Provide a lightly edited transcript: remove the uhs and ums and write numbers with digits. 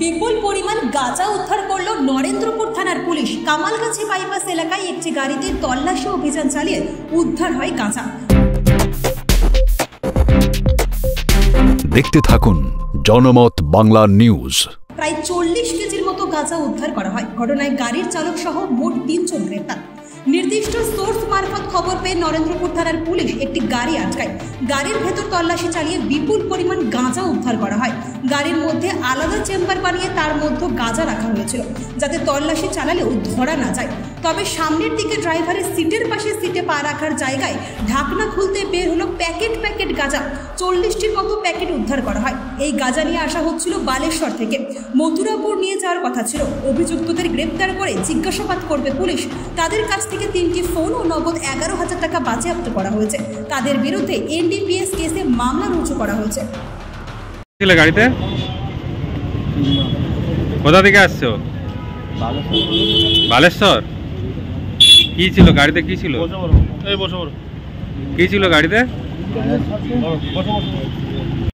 বিপুল পরিমাণ গাঁজা উদ্ধার করল নরেন্দ্রপুর থানার পুলিশ। কামালগাছি বাইপাস এলাকায় একটি গাড়িতে তল্লাশি অভিযান চালিয়ে উদ্ধার হয় গাঁজা। দেখতে থাকুন জনমত বাংলা নিউজ। প্রায় 40 কেজির মতো গাঁজা উদ্ধার করা হয়। ঘটনায় গাড়ির চালক সহ মোট 3 জন গ্রেপ্তার। নির্দিষ্ট সোর্স মারফত খবর পেয়ে নরেন্দ্রপুর থানার পুলিশ একটি গাড়ি আটকায়। গাড়ির ভেতর তল্লাশি চালিয়ে বিপুল পরিমাণ গাঁজা উদ্ধার করা হয়। গাড়ির মধ্যে আলাদা চেম্বার বানিয়ে তার মধ্যে গাঁজা রাখা হয়েছিল, যাতে তল্লাশি চালালেও ধরা না যায়। তবে সামনের দিকে ড্রাইভারের সিটের পাশে সিটে পা রাখার জায়গায় ঢাকনা খুলতে বের হলো প্যাকেট গাঁজা। 40টির মতো প্যাকেট উদ্ধার করা হয়। এই গাঁজা নিয়ে আসা হচ্ছিল বালেশ্বর থেকে, মথুরাপুর নিয়ে যাওয়ার কথা ছিল। অভিযুক্তদের গ্রেপ্তার করে জিজ্ঞাসাবাদ করবে পুলিশ। তাদের কাছ থেকে 3টি ফোন ও নগদ 11,000 টাকা বাজেয়াপ্ত করা হয়েছে। তাদের বিরুদ্ধে NDPS কেসে মামলা রুজু করা হয়েছে। গাড়িতে কোথা থেকে আসছো? বালেশ্বর। কি ছিল গাড়িতে? কি ছিল? কি ছিল গাড়িতে?